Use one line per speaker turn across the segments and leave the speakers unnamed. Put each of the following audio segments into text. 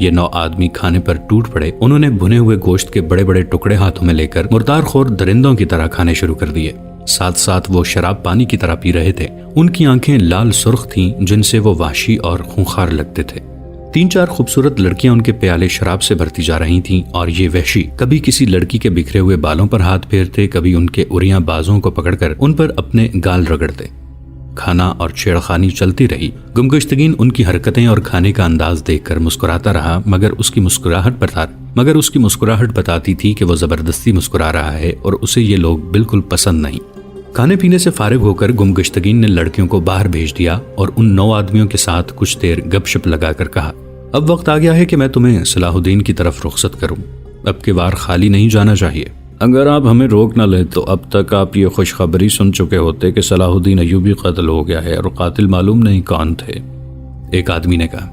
یہ 9 آدمی کھانے پر ٹوٹ پڑے۔ انہوں نے بھنے ہوئے گوشت کے بڑے بڑے ٹکڑے ہاتھوں میں لے کر مردار خور درندوں کی طرح کھانے شروع کر دیے۔ ساتھ ساتھ وہ شراب پانی کی طرح پی رہے تھے۔ ان کی آنکھیں لال سرخ تھیں جن سے وہ وحشی اور خونخوار لگتے تھے۔ 3-4 خوبصورت لڑکیاں ان کے پیالے شراب سے بھرتی جا رہی تھیں اور یہ وحشی کبھی کسی لڑکی کے بکھرے ہوئے بالوں پر ہاتھ پھیرتے، کبھی ان کے اریاں بازوں کو پکڑ کر ان پر اپنے گال رگڑتے۔ کھانا اور چھیڑخانی چلتی رہی۔ گمگشتگین ان کی حرکتیں اور کھانے کا انداز دیکھ کر مسکراتا رہا، مگر اس کی مسکراہٹ بتاتی تھی کہ وہ زبردستی مسکرا رہا ہے اور اسے یہ لوگ بالکل پسند نہیں۔ کھانے پینے سے فارغ ہو کر گمگشتگین نے لڑکیوں کو باہر بھیج دیا اور ان 9 آدمیوں کے ساتھ کچھ دیر گپ شپ لگا کر کہا، اب وقت آ گیا ہے کہ میں تمہیں صلاح الدین کی طرف رخصت کروں۔ اب کے وار خالی نہیں جانا چاہیے۔ اگر آپ ہمیں روک نہ لیں تو اب تک آپ یہ خوشخبری سن چکے ہوتے کہ صلاح الدین ایوبی قتل ہو گیا ہے اور قاتل معلوم نہیں کون تھے، ایک آدمی نے کہا۔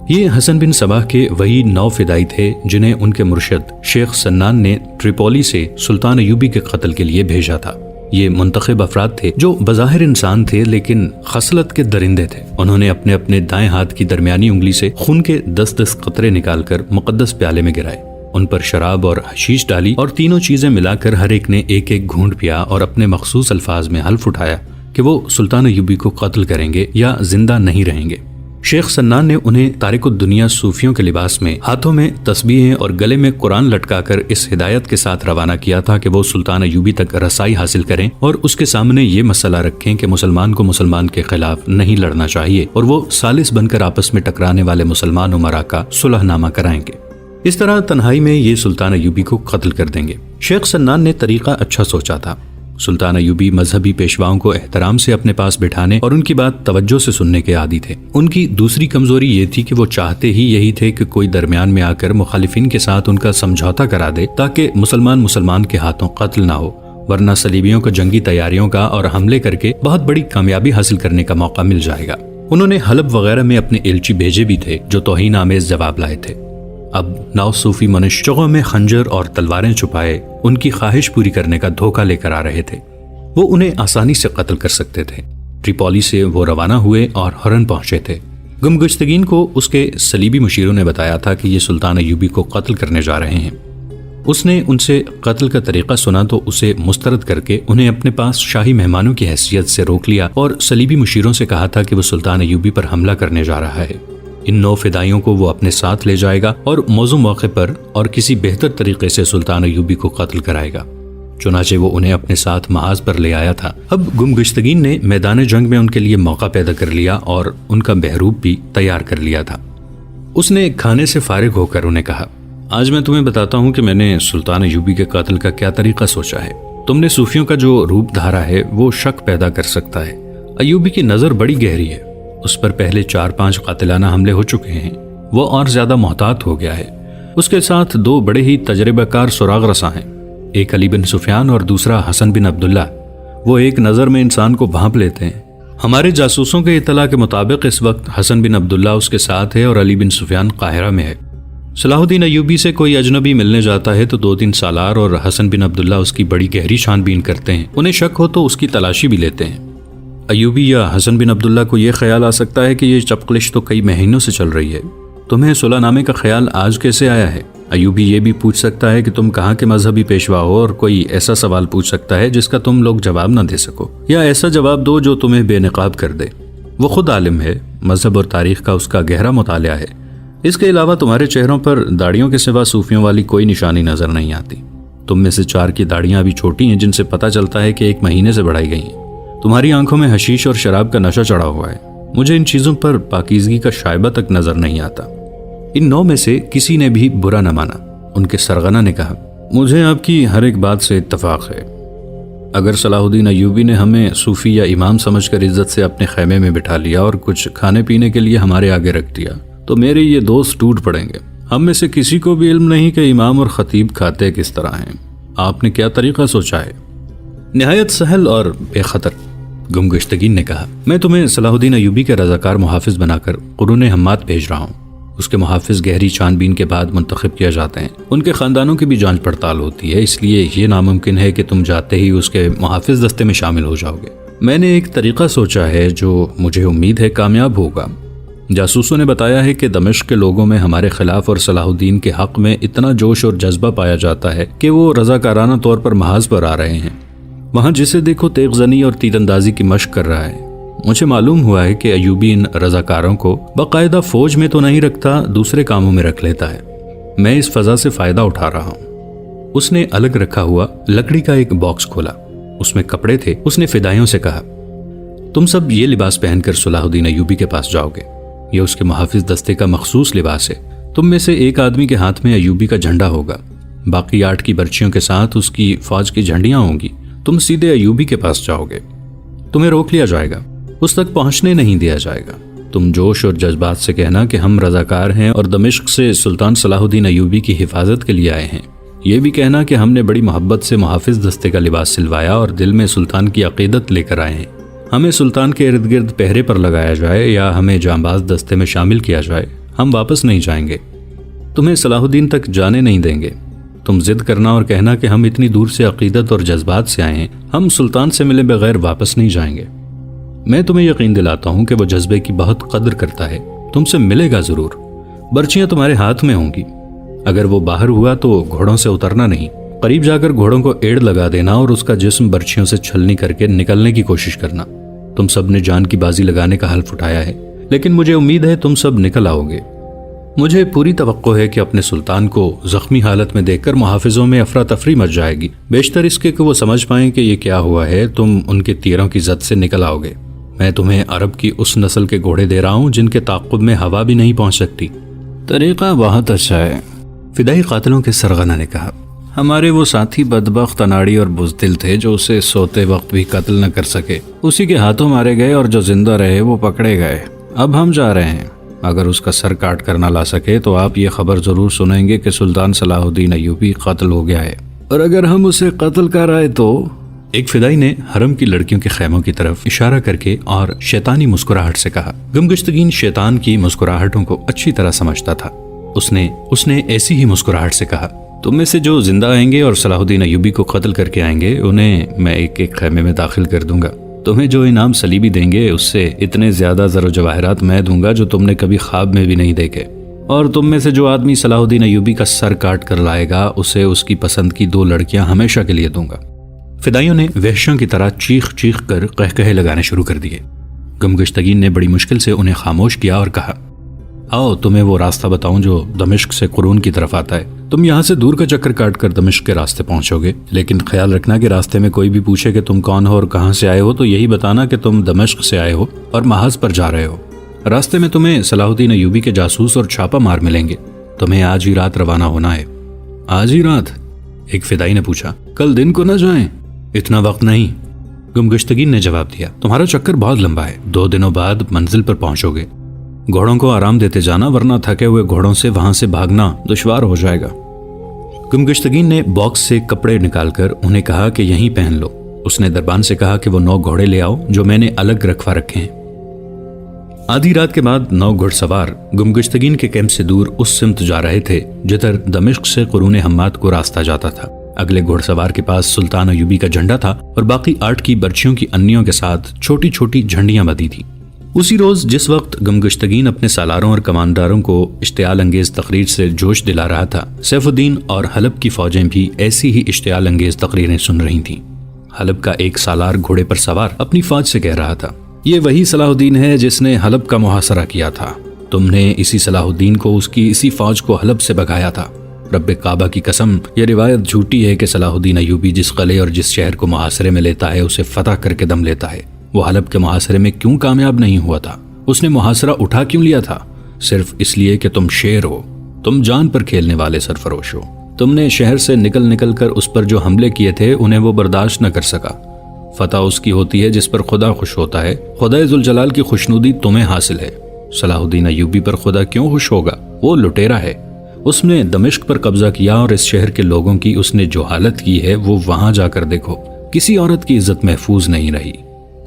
یہ حسن بن صباح کے وہی 9 فدائی تھے جنہیں ان کے مرشد شیخ سنان نے ٹریپولی سے سلطان ایوبی کے قتل کے لیے بھیجا تھا۔ یہ منتخب افراد تھے جو بظاہر انسان تھے لیکن خصلت کے درندے تھے۔ انہوں نے اپنے اپنے دائیں ہاتھ کی درمیانی انگلی سے خون کے 10 قطرے نکال کر مقدس پیالے میں گرائے، ان پر شراب اور حشیش ڈالی اور تینوں چیزیں ملا کر ہر ایک نے ایک ایک گھونٹ پیا اور اپنے مخصوص الفاظ میں حلف اٹھایا کہ وہ سلطان ایوبی کو قتل کریں گے یا زندہ نہیں رہیں گے۔ شیخ سنان نے انہیں تارک الدنیا صوفیوں کے لباس میں، ہاتھوں میں تسبیحیں اور گلے میں قرآن لٹکا کر اس ہدایت کے ساتھ روانہ کیا تھا کہ وہ سلطان ایوبی تک رسائی حاصل کریں اور اس کے سامنے یہ مسئلہ رکھیں کہ مسلمان کو مسلمان کے خلاف نہیں لڑنا چاہیے اور وہ ثالث بن کر آپس میں ٹکرانے والے مسلمان امراء کا صلح نامہ کرائیں گے۔ اس طرح تنہائی میں یہ سلطان ایوبی کو قتل کر دیں گے۔ شیخ سنان نے طریقہ اچھا سوچا تھا۔ سلطان ایوبی مذہبی پیشواؤں کو احترام سے اپنے پاس بٹھانے اور ان کی بات توجہ سے سننے کے عادی تھے۔ ان کی دوسری کمزوری یہ تھی کہ وہ چاہتے ہی یہی تھے کہ کوئی درمیان میں آ کر مخالفین کے ساتھ ان کا سمجھوتا کرا دے تاکہ مسلمان کے ہاتھوں قتل نہ ہو، ورنہ صلیبیوں کو جنگی تیاریوں کا اور حملے کر کے بہت بڑی کامیابی حاصل کرنے کا موقع مل جائے گا۔ انہوں نے حلب وغیرہ میں اپنے ایلچی بھیجے بھی تھے جو توہین آمیز جواب لائے تھے۔ اب 9 صوفی منشقوں میں خنجر اور تلواریں چھپائے ان کی خواہش پوری کرنے کا دھوکہ لے کر آ رہے تھے۔ وہ انہیں آسانی سے قتل کر سکتے تھے۔ ٹریپولی سے وہ روانہ ہوئے اور ہرن پہنچے تھے۔ گمگشتگین کو اس کے صلیبی مشیروں نے بتایا تھا کہ یہ سلطان ایوبی کو قتل کرنے جا رہے ہیں۔ اس نے ان سے قتل کا طریقہ سنا تو اسے مسترد کر کے انہیں اپنے پاس شاہی مہمانوں کی حیثیت سے روک لیا اور صلیبی مشیروں سے کہا تھا کہ وہ سلطان ایوبی پر حملہ کرنے جا رہا ہے۔ ان 9 فدائیوں کو وہ اپنے ساتھ لے جائے گا اور موزوں موقع پر اور کسی بہتر طریقے سے سلطان ایوبی کو قتل کرائے گا۔ چنانچہ وہ انہیں اپنے ساتھ محاذ پر لے آیا تھا۔ اب گمگشتگین نے میدان جنگ میں ان کے لیے موقع پیدا کر لیا اور ان کا بہروپ بھی تیار کر لیا تھا۔ اس نے کھانے سے فارغ ہو کر انہیں کہا، آج میں تمہیں بتاتا ہوں کہ میں نے سلطان ایوبی کے قتل کا کیا طریقہ سوچا ہے۔ تم نے صوفیوں کا جو روپ دھارا ہے وہ شک پیدا کر سکتا ہے۔ ایوبی کی نظر بڑی گہری ہے، اس پر پہلے 4-5 قاتلانہ حملے ہو چکے ہیں، وہ اور زیادہ محتاط ہو گیا ہے۔ اس کے ساتھ 2 بڑے ہی تجربہ کار سراغ رساں ہیں، ایک علی بن سفیان اور دوسرا حسن بن عبداللہ۔ وہ ایک نظر میں انسان کو بھانپ لیتے ہیں۔ ہمارے جاسوسوں کے اطلاع کے مطابق اس وقت حسن بن عبداللہ اس کے ساتھ ہے اور علی بن سفیان قاہرہ میں ہے۔ صلاح الدین ایوبی سے کوئی اجنبی ملنے جاتا ہے تو 2-3 سالار اور حسن بن عبداللہ اس کی بڑی گہری چھان بین کرتے ہیں، انہیں شک ہو تو اس کی تلاشی بھی لیتے ہیں۔ ایوبی یا حسن بن عبداللہ کو یہ خیال آ سکتا ہے کہ یہ چپقلش تو کئی مہینوں سے چل رہی ہے، تمہیں صلح نامے کا خیال آج کیسے آیا ہے؟ ایوبی یہ بھی پوچھ سکتا ہے کہ تم کہاں کے مذہبی پیشوا ہو اور کوئی ایسا سوال پوچھ سکتا ہے جس کا تم لوگ جواب نہ دے سکو، یا ایسا جواب دو جو تمہیں بے نقاب کر دے۔ وہ خود عالم ہے، مذہب اور تاریخ کا اس کا گہرا مطالعہ ہے۔ اس کے علاوہ تمہارے چہروں پر داڑھیوں کے سوا صوفیوں والی کوئی نشانی نظر نہیں آتی۔ تم میں سے 4 کی داڑھیاں ابھی چھوٹی ہیں جن سے پتہ چلتا ہے کہ 1 مہینے سے بڑھائی گئی ہیں۔ تمہاری آنکھوں میں حشیش اور شراب کا نشہ چڑھا ہوا ہے، مجھے ان چیزوں پر پاکیزگی کا شائبہ تک نظر نہیں آتا۔ ان 9 میں سے کسی نے بھی برا نہ مانا۔ ان کے سرغنہ نے کہا، مجھے آپ کی ہر ایک بات سے اتفاق ہے۔ اگر صلاح الدین ایوبی نے ہمیں صوفی یا امام سمجھ کر عزت سے اپنے خیمے میں بٹھا لیا اور کچھ کھانے پینے کے لیے ہمارے آگے رکھ دیا تو میرے یہ دوست ٹوٹ پڑیں گے۔ ہم میں سے کسی کو بھی علم نہیں کہ امام اور خطیب کھاتے کس طرح ہیں۔ آپ نے کیا طریقہ سوچا ہے؟ نہایت سہل اور بے خطر، گمگشتگین نے کہا۔ میں تمہیں صلاح الدین ایوبی کے رضاکار محافظ بنا کر قرون حماد بھیج رہا ہوں۔ اس کے محافظ گہری چھان بین کے بعد منتخب کیا جاتے ہیں، ان کے خاندانوں کی بھی جانچ پڑتال ہوتی ہے، اس لیے یہ ناممکن ہے کہ تم جاتے ہی اس کے محافظ دستے میں شامل ہو جاؤ گے۔ میں نے ایک طریقہ سوچا ہے جو مجھے امید ہے کامیاب ہوگا۔ جاسوسوں نے بتایا ہے کہ دمشق کے لوگوں میں ہمارے خلاف اور صلاح الدین کے حق میں اتنا جوش اور جذبہ پایا جاتا ہے کہ وہ رضاکارانہ طور پر محاذ پر آ رہے ہیں۔ وہاں جسے دیکھو تیغ زنی اور تیر اندازی کی مشق کر رہا ہے۔ مجھے معلوم ہوا ہے کہ ایوبی ان رضاکاروں کو باقاعدہ فوج میں تو نہیں رکھتا، دوسرے کاموں میں رکھ لیتا ہے۔ میں اس فضا سے فائدہ اٹھا رہا ہوں۔ اس نے الگ رکھا ہوا لکڑی کا ایک باکس کھولا، اس میں کپڑے تھے۔ اس نے فدائیوں سے کہا، تم سب یہ لباس پہن کر صلاح الدین ایوبی کے پاس جاؤ گے، یہ اس کے محافظ دستے کا مخصوص لباس ہے۔ تم میں سے ایک آدمی کے ہاتھ میں ایوبی کا جھنڈا ہوگا، باقی 8 کی برچیوں کے ساتھ اس کی فوج کی جھنڈیاں ہوں گی۔ تم سیدھے ایوبی کے پاس جاؤ گے، تمہیں روک لیا جائے گا، اس تک پہنچنے نہیں دیا جائے گا۔ تم جوش اور جذبات سے کہنا کہ ہم رضاکار ہیں اور دمشق سے سلطان صلاح الدین ایوبی کی حفاظت کے لیے آئے ہیں۔ یہ بھی کہنا کہ ہم نے بڑی محبت سے محافظ دستے کا لباس سلوایا اور دل میں سلطان کی عقیدت لے کر آئے ہیں۔ ہمیں سلطان کے ارد گرد پہرے پر لگایا جائے یا ہمیں جانباز دستے میں شامل کیا جائے، ہم واپس نہیں جائیں گے، تمہیں صلاح الدین تک جانے نہیں دیں گے۔ تم ضد کرنا اور کہنا کہ ہم اتنی دور سے عقیدت اور جذبات سے آئے ہیں، ہم سلطان سے ملے بغیر واپس نہیں جائیں گے۔ میں تمہیں یقین دلاتا ہوں کہ وہ جذبے کی بہت قدر کرتا ہے، تم سے ملے گا ضرور۔ برچیاں تمہارے ہاتھ میں ہوں گی، اگر وہ باہر ہوا تو گھوڑوں سے اترنا نہیں، قریب جا کر گھوڑوں کو ایڑ لگا دینا اور اس کا جسم برچیوں سے چھلنی کر کے نکلنے کی کوشش کرنا۔ تم سب نے جان کی بازی لگانے کا حلف اٹھایا ہے، لیکن مجھے امید ہے تم سب نکل آؤ گے۔ مجھے پوری توقع ہے کہ اپنے سلطان کو زخمی حالت میں دیکھ کر محافظوں میں افراتفری مچ جائے گی، بیشتر اس کے کہ وہ سمجھ پائیں کہ یہ کیا ہوا ہے۔ تم ان کے تیروں کی زد سے نکل آؤ گے۔ میں تمہیں عرب کی اس نسل کے گھوڑے دے رہا ہوں جن کے تعاقب میں ہوا بھی نہیں پہنچ سکتی۔ طریقہ بہت اچھا ہے، فدائی قاتلوں کے سرغنہ نے کہا۔ ہمارے وہ ساتھی بدبخت اناڑی اور بزدل تھے جو اسے سوتے وقت بھی قتل نہ کر سکے، اسی کے ہاتھوں مارے گئے، اور جو زندہ رہے وہ پکڑے گئے۔ اب ہم جا رہے ہیں، اگر اس کا سر کاٹ کر نہ لا سکے تو آپ یہ خبر ضرور سنیں گے کہ سلطان صلاح الدین ایوبی قتل ہو گیا ہے، اور اگر ہم اسے قتل کر آئے تو۔ ایک فدائی نے حرم کی لڑکیوں کے خیموں کی طرف اشارہ کر کے اور شیطانی مسکراہٹ سے کہا۔ گمگشتگین شیطان کی مسکراہٹوں کو اچھی طرح سمجھتا تھا۔ اس نے ایسی ہی مسکراہٹ سے کہا، تم میں سے جو زندہ آئیں گے اور صلاح الدین ایوبی کو قتل کر کے آئیں گے انہیں میں ایک ایک خیمے میں داخل کر دوں گا۔ تمہیں جو انعام صلیبی دیں گے اس سے اتنے زیادہ زر و جواہرات میں دوں گا جو تم نے کبھی خواب میں بھی نہیں دیکھے، اور تم میں سے جو آدمی صلاح الدین ایوبی کا سر کاٹ کر لائے گا اسے اس کی پسند کی 2 لڑکیاں ہمیشہ کے لیے دوں گا۔ فدائیوں نے وحشیوں کی طرح چیخ چیخ کر قہقہے لگانے شروع کر دیے۔ گمگشتگین نے بڑی مشکل سے انہیں خاموش کیا اور کہا، آؤ تمہیں وہ راستہ بتاؤں جو دمشق سے قرون کی طرف آتا ہے۔ تم یہاں سے دور کا چکر کاٹ کر دمشق کے راستے پہنچو گے، لیکن خیال رکھنا کہ راستے میں کوئی بھی پوچھے کہ تم کون ہو اور کہاں سے آئے ہو تو یہی بتانا کہ تم دمشق سے آئے ہو اور محاذ پر جا رہے ہو۔ راستے میں تمہیں صلاح الدین ایوبی کے جاسوس اور چھاپا مار ملیں گے، تمہیں آج ہی رات روانہ ہونا ہے۔ آج ہی رات؟ ایک فدائی نے پوچھا، کل دن کو نہ جائیں؟ اتنا وقت نہیں، گمگشتگین نے جواب دیا، تمہارا چکر بہت لمبا ہے، 2 دنوں بعد منزل پر پہنچو گے۔ گھوڑوں کو آرام دیتے جانا ورنہ تھکے ہوئے گھوڑوں سے وہاں سے بھاگنا دشوار ہو جائے گا۔ گمگشتگین نے باکس سے کپڑے نکال کر انہیں کہا کہ یہیں پہن لو۔ اس نے دربان سے کہا کہ وہ 9 گھوڑے لے آؤ جو میں نے الگ رکھوا رکھے ہیں۔ آدھی رات کے بعد 9 گھڑ سوار گمگشتگین کے کیمپ سے دور اس سمت جا رہے تھے جدھر دمشق سے قرون حماد کو راستہ جاتا تھا۔ اگلے گھوڑ سوار کے پاس سلطان ایوبی کا جھنڈا تھا اور باقی 8 کی برچیوں کی انیوں کے ساتھ چھوٹی چھوٹی جھنڈیاں بندھی تھیں۔ اسی روز جس وقت گمگشتگین اپنے سالاروں اور کمانداروں کو اشتعال انگیز تقریر سے جوش دلا رہا تھا، سیف الدین اور حلب کی فوجیں بھی ایسی ہی اشتعال انگیز تقریریں سن رہی تھیں۔ حلب کا ایک سالار گھوڑے پر سوار اپنی فوج سے کہہ رہا تھا، یہ وہی صلاح الدین ہے جس نے حلب کا محاصرہ کیا تھا، تم نے اسی صلاح الدین کو اس کی اسی فوج کو حلب سے بھگایا تھا۔ رب کعبہ کی قسم، یہ روایت جھوٹی ہے کہ صلاح الدین ایوبی جس قلعے اور جس شہر کو محاصرے میں لیتا ہے اسے فتح کر کے دم لیتا ہے۔ وہ حلب کے محاصرے میں کیوں کامیاب نہیں ہوا تھا؟ اس نے محاصرہ اٹھا کیوں لیا تھا؟ صرف اس لیے کہ تم شیر ہو، تم جان پر کھیلنے والے سرفروش ہو۔ تم نے شہر سے نکل کر اس پر جو حملے کیے تھے انہیں وہ برداشت نہ کر سکا۔ فتح اس کی ہوتی ہے جس پر خدا خوش ہوتا ہے، خدا ذوالجلال کی خوشنودی تمہیں حاصل ہے۔ صلاح الدین ایوبی پر خدا کیوں خوش ہوگا؟ وہ لٹیرا ہے، اس نے دمشق پر قبضہ کیا اور اس شہر کے لوگوں کی اس نے جو حالت کی ہے وہ وہاں جا کر دیکھو، کسی عورت کی عزت محفوظ نہیں رہی۔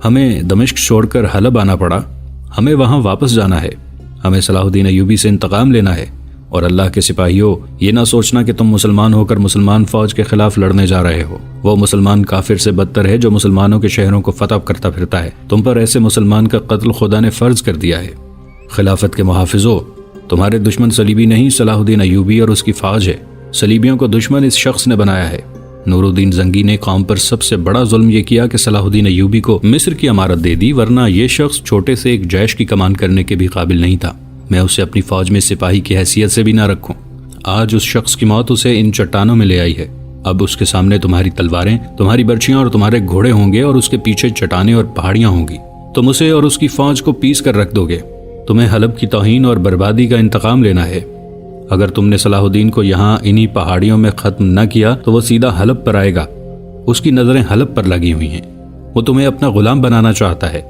ہمیں دمشق چھوڑ کر حلب آنا پڑا، ہمیں وہاں واپس جانا ہے، ہمیں صلاح الدین ایوبی سے انتقام لینا ہے۔ اور اللہ کے سپاہیوں، یہ نہ سوچنا کہ تم مسلمان ہو کر مسلمان فوج کے خلاف لڑنے جا رہے ہو۔ وہ مسلمان کافر سے بدتر ہے جو مسلمانوں کے شہروں کو فتح کرتا پھرتا ہے۔ تم پر ایسے مسلمان کا قتل خدا نے فرض کر دیا ہے۔ خلافت کے محافظوں، تمہارے دشمن صلیبی نہیں صلاح الدین ایوبی اور اس کی فوج ہے۔ صلیبیوں کو دشمن اس شخص نے بنایا ہے۔ نور الدین زنگی نے قوم پر سب سے بڑا ظلم یہ کیا کہ صلاح الدین ایوبی کو مصر کی امارت دے دی، ورنہ یہ شخص چھوٹے سے ایک جیش کی کمان کرنے کے بھی قابل نہیں تھا۔ میں اسے اپنی فوج میں سپاہی کی حیثیت سے بھی نہ رکھوں۔ آج اس شخص کی موت اسے ان چٹانوں میں لے آئی ہے۔ اب اس کے سامنے تمہاری تلواریں، تمہاری برچیاں اور تمہارے گھوڑے ہوں گے، اور اس کے پیچھے چٹانیں اور پہاڑیاں ہوں گی۔ تم اسے اور اس کی فوج کو پیس کر رکھ دو گے۔ تمہیں حلب کی توہین اور بربادی کا انتقام لینا ہے۔ اگر تم نے صلاح الدین کو یہاں انہی پہاڑیوں میں ختم نہ کیا تو وہ سیدھا حلب پر آئے گا۔ اس کی نظریں حلب پر لگی ہوئی ہیں۔ وہ تمہیں اپنا غلام بنانا چاہتا ہے۔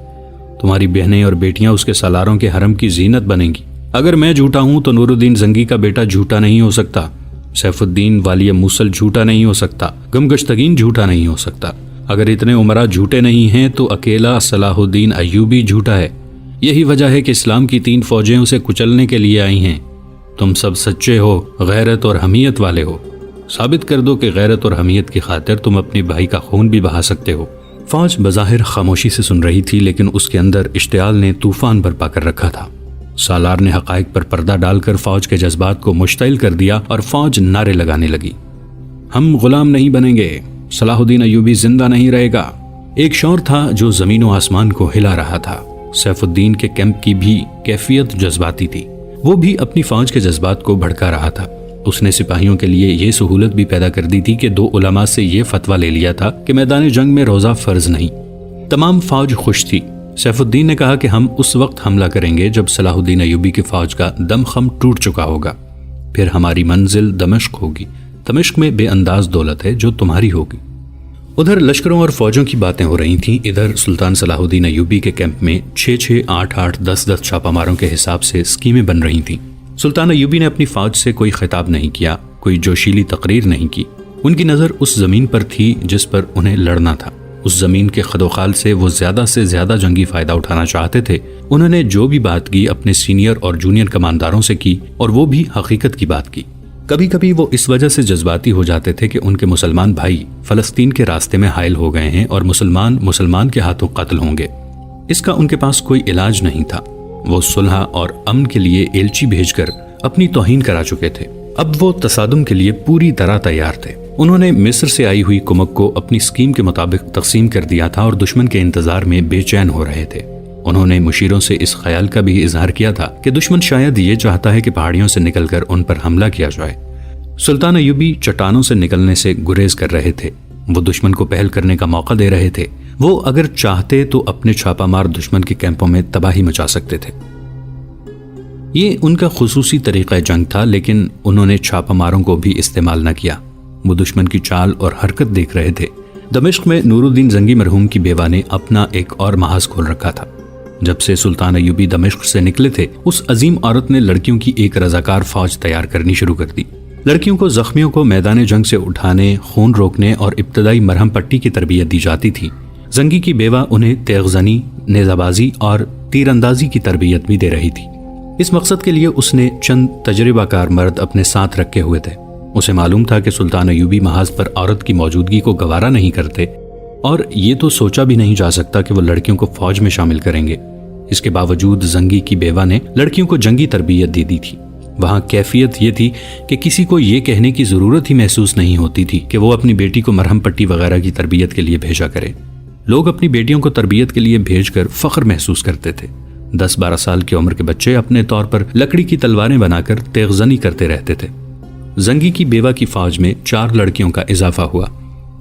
تمہاری بہنیں اور بیٹیاں اس کے سالاروں کے حرم کی زینت بنیں گی۔ اگر میں جھوٹا ہوں تو نور الدین زنگی کا بیٹا جھوٹا نہیں ہو سکتا، سیف الدین والی موصل جھوٹا نہیں ہو سکتا، گمگشتگین جھوٹا نہیں ہو سکتا۔ اگر اتنے عمرہ جھوٹے نہیں ہیں تو اکیلا صلاح الدین ایوبی جھوٹا ہے۔ یہی وجہ ہے کہ اسلام کی 3 فوجیں اسے کچلنے کے لیے آئی ہیں۔ تم سب سچے ہو، غیرت اور حمیت والے ہو۔ ثابت کر دو کہ غیرت اور حمیت کی خاطر تم اپنے بھائی کا خون بھی بہا سکتے ہو۔ فوج بظاہر خاموشی سے سن رہی تھی، لیکن اس کے اندر اشتعال نے طوفان برپا کر رکھا تھا۔ سالار نے حقائق پر پردہ ڈال کر فوج کے جذبات کو مشتعل کر دیا اور فوج نعرے لگانے لگی۔ ہم غلام نہیں بنیں گے، صلاح الدین ایوبی زندہ نہیں رہے گا۔ ایک شور تھا جو زمین و آسمان کو ہلا رہا تھا۔ سیف الدین کے کیمپ کی بھی کیفیت جذباتی تھی۔ وہ بھی اپنی فوج کے جذبات کو بھڑکا رہا تھا۔ اس نے سپاہیوں کے لیے یہ سہولت بھی پیدا کر دی تھی کہ 2 علماء سے یہ فتویٰ لے لیا تھا کہ میدان جنگ میں روزہ فرض نہیں۔ تمام فوج خوش تھی۔ سیف الدین نے کہا کہ ہم اس وقت حملہ کریں گے جب صلاح الدین ایوبی کی فوج کا دم خم ٹوٹ چکا ہوگا۔ پھر ہماری منزل دمشق ہوگی۔ دمشق میں بے انداز دولت ہے جو تمہاری ہوگی۔ ادھر لشکروں اور فوجوں کی باتیں ہو رہی تھیں، ادھر سلطان صلاح الدین ایوبی کے کیمپ میں 6-6, 8-8, 10-10 چھاپہ ماروں کے حساب سے اسکیمیں بن رہی تھیں۔ سلطان ایوبی نے اپنی فوج سے کوئی خطاب نہیں کیا، کوئی جوشیلی تقریر نہیں کی۔ ان کی نظر اس زمین پر تھی جس پر انہیں لڑنا تھا۔ اس زمین کے خدوخال سے وہ زیادہ سے زیادہ جنگی فائدہ اٹھانا چاہتے تھے۔ انہوں نے جو بھی بات کی اپنے سینئر اور جونیئر کمانداروں سے کی، اور وہ بھی حقیقت کی بات کی۔ کبھی کبھی وہ اس وجہ سے جذباتی ہو جاتے تھے کہ ان کے مسلمان بھائی فلسطین کے راستے میں حائل ہو گئے ہیں اور مسلمان کے ہاتھوں قتل ہوں گے۔ اس کا ان کے پاس کوئی علاج نہیں تھا۔ وہ صلح اور امن کے لیے ایلچی بھیج کر اپنی توہین کرا چکے تھے۔ اب وہ تصادم کے لیے پوری طرح تیار تھے۔ انہوں نے مصر سے آئی ہوئی کمک کو اپنی اسکیم کے مطابق تقسیم کر دیا تھا اور دشمن کے انتظار میں بے چین ہو رہے تھے۔ انہوں نے مشیروں سے اس خیال کا بھی اظہار کیا تھا کہ دشمن شاید یہ چاہتا ہے کہ پہاڑیوں سے نکل کر ان پر حملہ کیا جائے۔ سلطان ایوبی چٹانوں سے نکلنے سے گریز کر رہے تھے۔ وہ دشمن کو پہل کرنے کا موقع دے رہے تھے۔ وہ اگر چاہتے تو اپنے چھاپہ مار دشمن کے کیمپوں میں تباہی مچا سکتے تھے۔ یہ ان کا خصوصی طریقہ جنگ تھا، لیکن انہوں نے چھاپہ ماروں کو بھی استعمال نہ کیا۔ وہ دشمن کی چال اور حرکت دیکھ رہے تھے۔ دمشق میں نور الدین زنگی مرحوم کی بیوہ نے اپنا ایک اور محاذ کھول رکھا تھا۔ جب سے سلطان ایوبی دمشق سے نکلے تھے، اس عظیم عورت نے لڑکیوں کی ایک رضاکار فوج تیار کرنی شروع کر دی۔ لڑکیوں کو زخمیوں کو میدان جنگ سے اٹھانے، خون روکنے اور ابتدائی مرہم پٹی کی تربیت دی جاتی تھی۔ زنگی کی بیوہ انہیں تیغ زنی، نیزہ بازی اور تیر اندازی کی تربیت بھی دے رہی تھی۔ اس مقصد کے لیے اس نے چند تجربہ کار مرد اپنے ساتھ رکھے ہوئے تھے۔ اسے معلوم تھا کہ سلطان ایوبی محاذ پر عورت کی موجودگی کو گوارا نہیں کرتے، اور یہ تو سوچا بھی نہیں جا سکتا کہ وہ لڑکیوں کو فوج میں شامل کریں گے۔ اس کے باوجود زنگی کی بیوہ نے لڑکیوں کو جنگی تربیت دے دی تھی۔ وہاں کیفیت یہ تھی کہ کسی کو یہ کہنے کی ضرورت ہی محسوس نہیں ہوتی تھی کہ وہ اپنی بیٹی کو مرہم پٹی وغیرہ کی تربیت کے لیے بھیجا کرے۔ لوگ اپنی بیٹیوں کو تربیت کے لیے بھیج کر فخر محسوس کرتے تھے۔ 10-12 سال کی عمر کے بچے اپنے طور پر لکڑی کی تلواریں بنا کر تیغ زنی کرتے رہتے تھے۔ زنگی کی بیوہ کی فوج میں 4 لڑکیوں کا اضافہ ہوا۔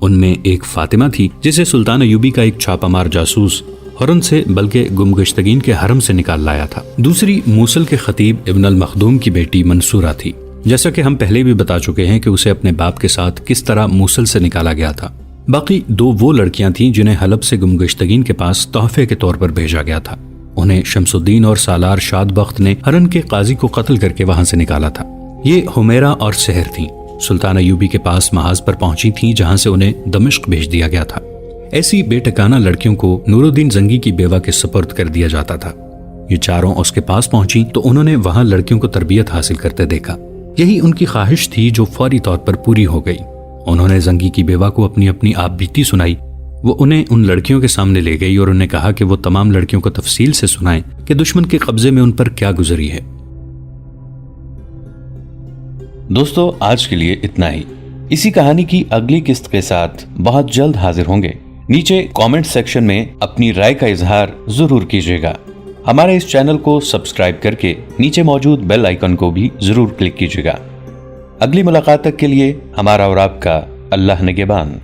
ان میں ایک فاطمہ تھی جسے سلطان ایوبی کا ایک چھاپہ مار جاسوس حرن سے بلکہ گمگشتگین کے حرم سے نکال لایا تھا۔ دوسری موصل کے خطیب ابن المخدوم کی بیٹی منصورہ تھی۔ جیسا کہ ہم پہلے بھی بتا چکے ہیں کہ اسے اپنے باپ کے ساتھ کس طرح موصل سے نکالا گیا تھا۔ باقی 2 وہ لڑکیاں تھیں جنہیں حلب سے گمگشتگین کے پاس تحفے کے طور پر بھیجا گیا تھا۔ انہیں شمس الدین اور سالار شاد بخت نے حرن کے قاضی کو قتل کر کے وہاں سے نکالا تھا۔ یہ حمیرہ اور سحر تھیں۔ سلطان ایوبی کے پاس محاذ پر پہنچی تھیں جہاں سے انہیں دمشق بھیج دیا گیا تھا۔ ایسی بے ٹکانہ لڑکیوں کو نور الدین زنگی کی بیوہ کے سپرد کر دیا جاتا تھا۔ یہ چاروں اس کے پاس پہنچی تو انہوں نے وہاں لڑکیوں کو تربیت حاصل کرتے دیکھا۔ یہی ان کی خواہش تھی جو فوری طور پر پوری ہو گئی۔ انہوں نے زنگی کی بیوہ کو اپنی آپ بیتی سنائی۔ وہ انہیں ان لڑکیوں کے سامنے لے گئی اور انہیں کہا کہ وہ تمام لڑکیوں کو تفصیل سے سنائیں کہ دشمن کے قبضے میں ان پر کیا گزری ہے۔ دوستو، آج کے لیے اتنا ہی۔ اسی کہانی کی اگلی قسط کے ساتھ بہت جلد حاضر ہوں گے۔ نیچے کامنٹ سیکشن میں اپنی رائے کا اظہار ضرور کیجیے گا۔ ہمارے اس چینل کو سبسکرائب کر کے نیچے موجود بیل آئیکن کو بھی ضرور کلک کیجیے گا۔ اگلی ملاقات تک کے لیے ہمارا اور آپ کا اللہ نگہبان۔